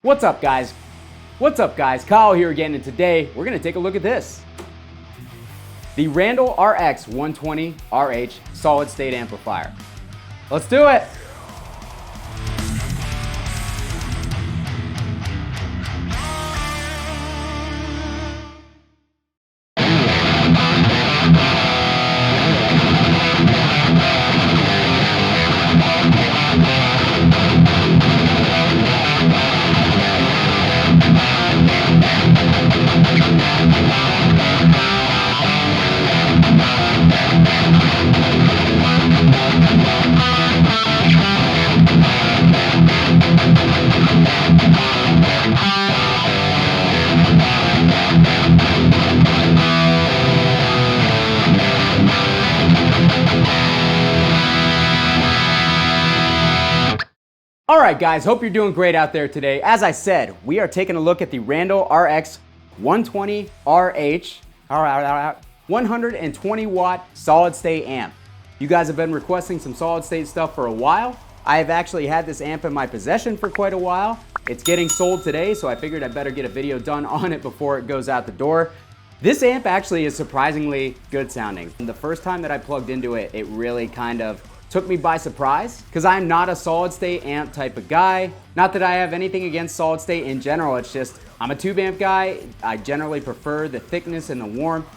What's up, guys? What's up, guys? Kyle here again, and today we're going to take a look at this. The Randall RX120RH solid-state amplifier. Let's do it! All right, guys, hope you're doing great out there today. As I said, we are taking a look at the Randall RX120RH 120 watt solid state amp. You guys have been requesting some solid state stuff for a while. I have actually had this amp in my possession for quite a while. It's getting sold today, so I figured I'd better get a video done on it before it goes out the door. This amp actually is surprisingly good sounding. The first time that I plugged into it, it really kind of took me by surprise because I'm not a solid state amp type of guy. Not that I have anything against solid state in general, it's just I'm a tube amp guy. I generally prefer the thickness and the warmth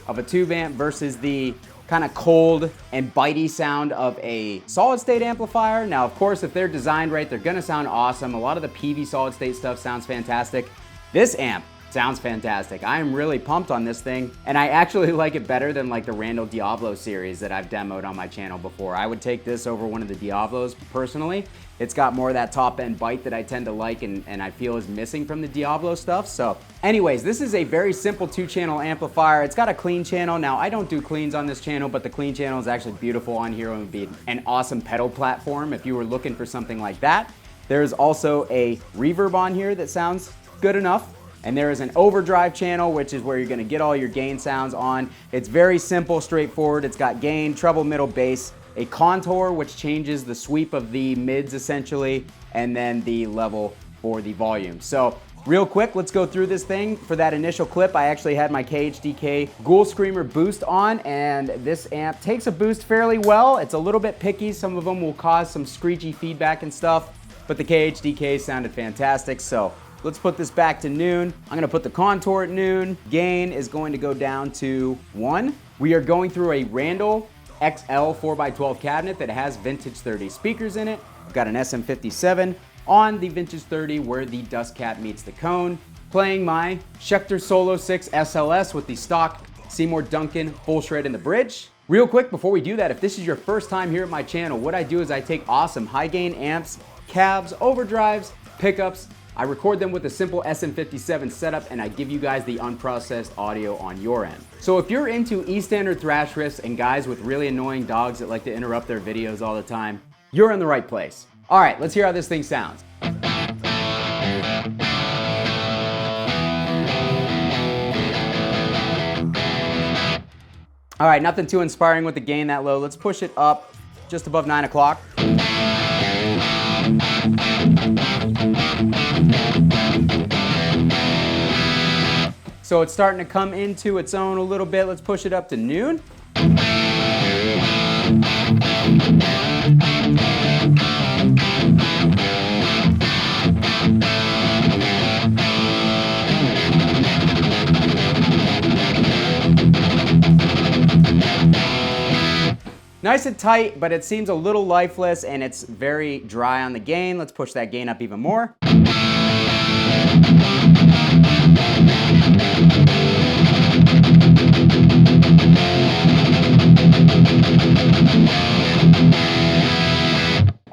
of a tube amp versus the kind of cold and bitey sound of a solid state amplifier. Now, of course, if they're designed right, they're gonna sound awesome. A lot of the PV solid state stuff sounds fantastic. This amp sounds fantastic. I am really pumped on this thing, and I actually like it better than like the Randall Diablo series that I've demoed on my channel before. I would take this over one of the Diablos personally. It's got more of that top end bite that I tend to like and I feel is missing from the Diablo stuff. So anyways, this is a very simple 2-channel amplifier. It's got a clean channel. Now, I don't do cleans on this channel, but the clean channel is actually beautiful on here and would be an awesome pedal platform if you were looking for something like that. There's also a reverb on here that sounds good enough. And there is an overdrive channel, which is where you're gonna get all your gain sounds on. It's very simple, straightforward. It's got gain, treble, middle, bass, a contour, which changes the sweep of the mids essentially, and then the level for the volume. So real quick, let's go through this thing. For that initial clip, I actually had my KHDK Ghoul Screamer boost on, and this amp takes a boost fairly well. It's a little bit picky. Some of them will cause some screechy feedback and stuff, but the KHDK sounded fantastic. So let's put this back to noon. I'm gonna put the contour at noon. Gain is going to go down to 1. We are going through a Randall XL 4x12 cabinet that has vintage 30 speakers in it. I've got an SM57 on the vintage 30 where the dust cap meets the cone. Playing my Schecter Solo 6 SLS with the stock Seymour Duncan full shred in the bridge. Real quick, before we do that, if this is your first time here at my channel, what I do is I take awesome high gain amps, cabs, overdrives, pickups. I record them with a simple SM57 setup and I give you guys the unprocessed audio on your end. So if you're into E-standard thrash riffs and guys with really annoying dogs that like to interrupt their videos all the time, you're in the right place. All right, let's hear how this thing sounds. All right, nothing too inspiring with the gain that low. Let's push it up just above 9 o'clock. So it's starting to come into its own a little bit. Let's push it up to noon. Nice and tight, but it seems a little lifeless and it's very dry on the gain. Let's push that gain up even more.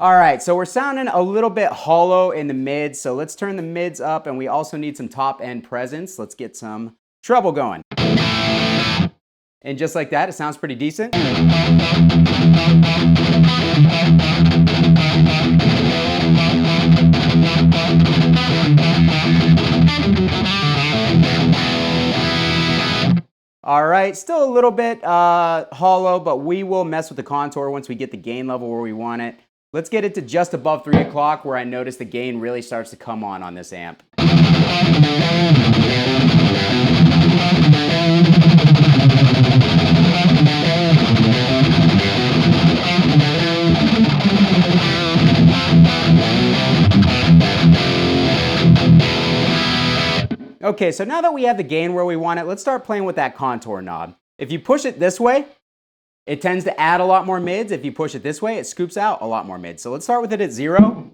All right, so we're sounding a little bit hollow in the mids, so let's turn the mids up, and we also need some top end presence. Let's get some treble going. And just like that, it sounds pretty decent. All right, still a little bit hollow, but we will mess with the contour once we get the gain level where we want it. Let's get it to just above 3 o'clock where I notice the gain really starts to come on this amp. Okay, so now that we have the gain where we want it, let's start playing with that contour knob. If you push it this way, it tends to add a lot more mids. If you push it this way, it scoops out a lot more mids. So let's start with it at 0.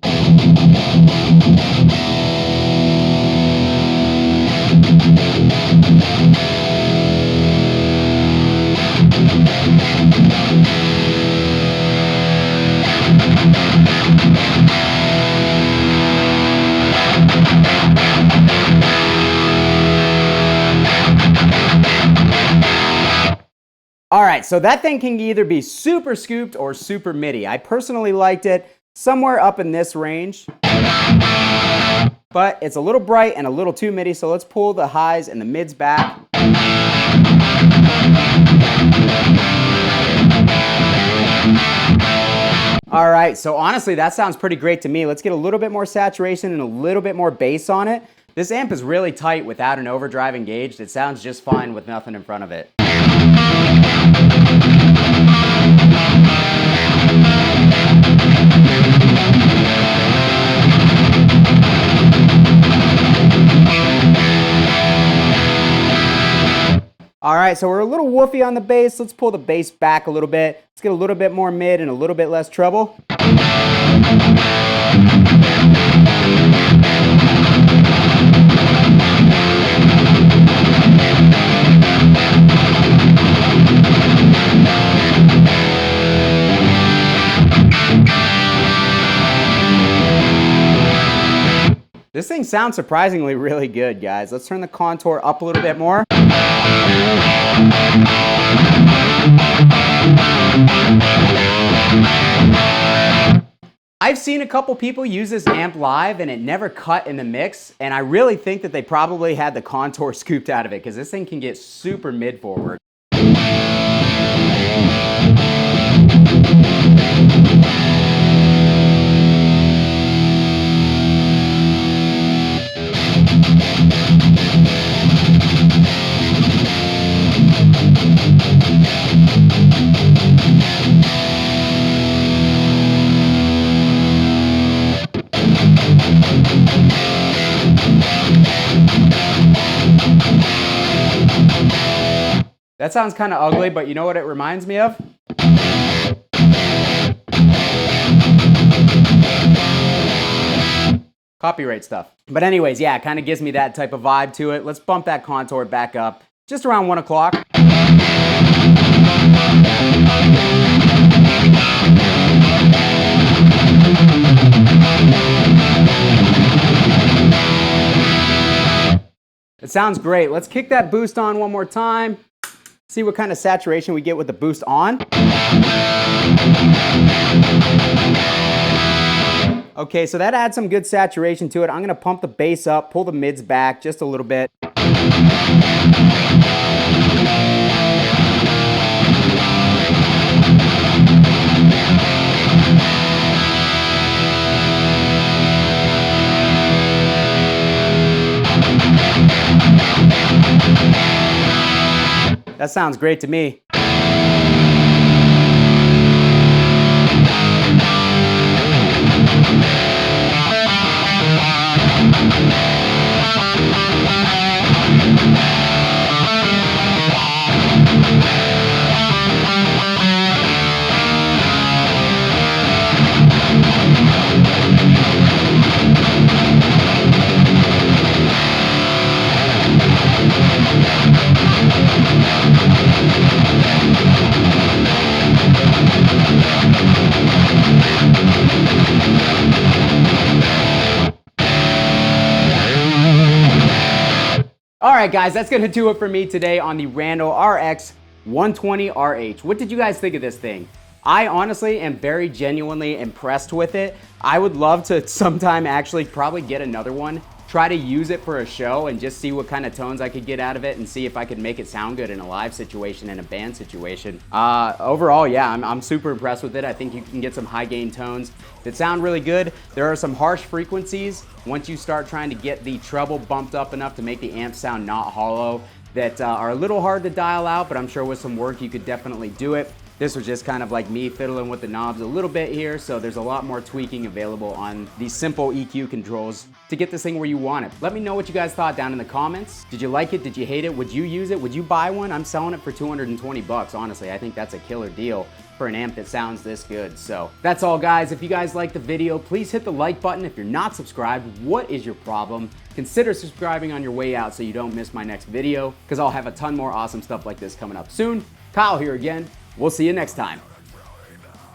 All right, so that thing can either be super scooped or super MIDI. I personally liked it somewhere up in this range, but it's a little bright and a little too MIDI, so let's pull the highs and the mids back. All right, so honestly, that sounds pretty great to me. Let's get a little bit more saturation and a little bit more bass on it. This amp is really tight without an overdrive engaged. It sounds just fine with nothing in front of it. All right, so we're a little woofy on the bass. Let's pull the bass back a little bit. Let's get a little bit more mid and a little bit less treble. This thing sounds surprisingly really good, guys. Let's turn the contour up a little bit more. I've seen a couple people use this amp live and it never cut in the mix, and I really think that they probably had the contour scooped out of it because this thing can get super mid forward. That sounds kind of ugly, but you know what it reminds me of? Copyright stuff. But anyways, yeah, it kind of gives me that type of vibe to it. Let's bump that contour back up just around 1 o'clock. It sounds great. Let's kick that boost on one more time. See what kind of saturation we get with the boost on. Okay, so that adds some good saturation to it. I'm gonna pump the bass up, pull the mids back just a little bit. That sounds great to me. Alright guys, that's going to do it for me today on the Randall RX120RH. What did you guys think of this thing? I honestly am very genuinely impressed with it. I would love to sometime actually probably get another one try to use it for a show and just see what kind of tones I could get out of it and see if I could make it sound good in a live situation, in a band situation. Overall, yeah, I'm super impressed with it. I think you can get some high gain tones that sound really good. There are some harsh frequencies once you start trying to get the treble bumped up enough to make the amp sound not hollow that are a little hard to dial out, but I'm sure with some work you could definitely do it. This was just kind of like me fiddling with the knobs a little bit here, so there's a lot more tweaking available on these simple EQ controls to get this thing where you want it. Let me know what you guys thought down in the comments. Did you like it? Did you hate it? Would you use it? Would you buy one? I'm selling it for 220 bucks, honestly. I think that's a killer deal for an amp that sounds this good. So that's all, guys. If you guys liked the video, please hit the like button. If you're not subscribed, what is your problem? Consider subscribing on your way out so you don't miss my next video, because I'll have a ton more awesome stuff like this coming up soon. Kyle here again. We'll see you next time.